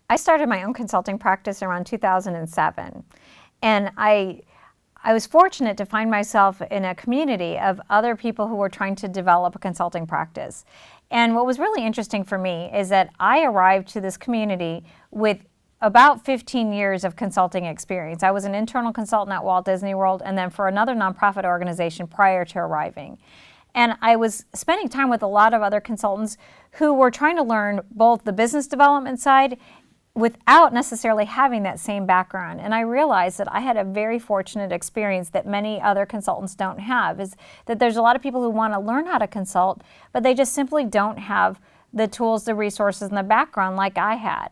I started my own consulting practice around 2007, and I was fortunate to find myself in a community of other people who were trying to develop a consulting practice. And what was really interesting for me is that I arrived to this community with about 15 years of consulting experience. I was an internal consultant at Walt Disney World and then for another nonprofit organization prior to arriving. And I was spending time with a lot of other consultants who were trying to learn both the business development side without necessarily having that same background. And I realized that I had a very fortunate experience that many other consultants don't have, is that there's a lot of people who want to learn how to consult, but they just simply don't have the tools, the resources, and the background like I had.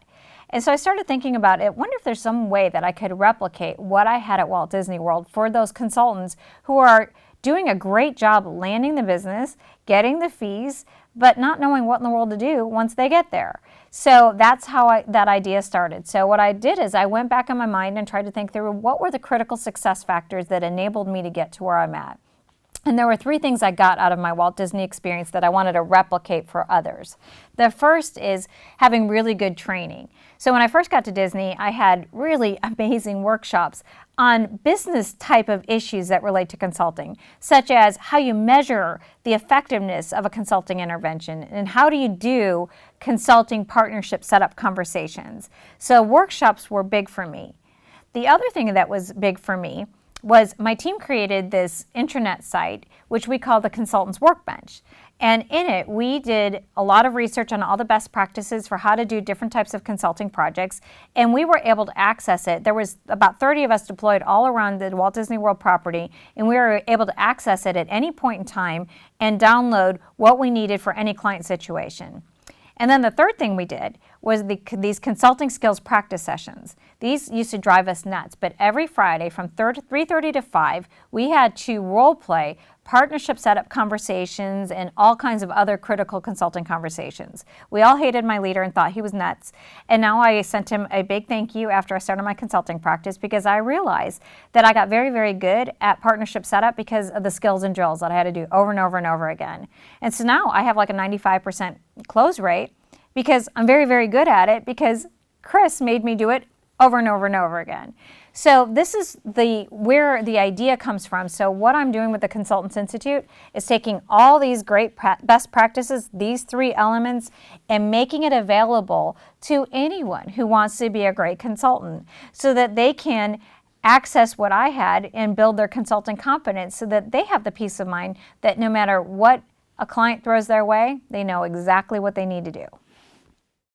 And so I started thinking about it. I wonder if there's some way that I could replicate what I had at Walt Disney World for those consultants who are doing a great job landing the business, getting the fees, but not knowing what in the world to do once they get there. So that's how that idea started. So what I did is I went back in my mind and tried to think through what were the critical success factors that enabled me to get to where I'm at. And there were three things I got out of my Walt Disney experience that I wanted to replicate for others. The first is having really good training. So when I first got to Disney, I had really amazing workshops on business type of issues that relate to consulting, such as how you measure the effectiveness of a consulting intervention and how do you do consulting partnership setup conversations. So workshops were big for me. The other thing that was big for me was my team created this intranet site, which we call the Consultants Workbench. And in it, we did a lot of research on all the best practices for how to do different types of consulting projects, and we were able to access it. There was about 30 of us deployed all around the Walt Disney World property, and we were able to access it at any point in time and download what we needed for any client situation. And then the third thing we did was these consulting skills practice sessions. These used to drive us nuts, but every Friday from 3:30 to 5, we had to role play partnership setup conversations and all kinds of other critical consulting conversations. We all hated my leader and thought he was nuts. And now I sent him a big thank you after I started my consulting practice because I realized that I got very, very good at partnership setup because of the skills and drills that I had to do over and over and over again. And so now I have like a 95% close rate because I'm very, very good at it because Chris made me do it over and over and over again. So this is where the idea comes from. So what I'm doing with the Consultants Institute is taking all these great best practices, these three elements, and making it available to anyone who wants to be a great consultant so that they can access what I had and build their consulting competence so that they have the peace of mind that no matter what a client throws their way, they know exactly what they need to do.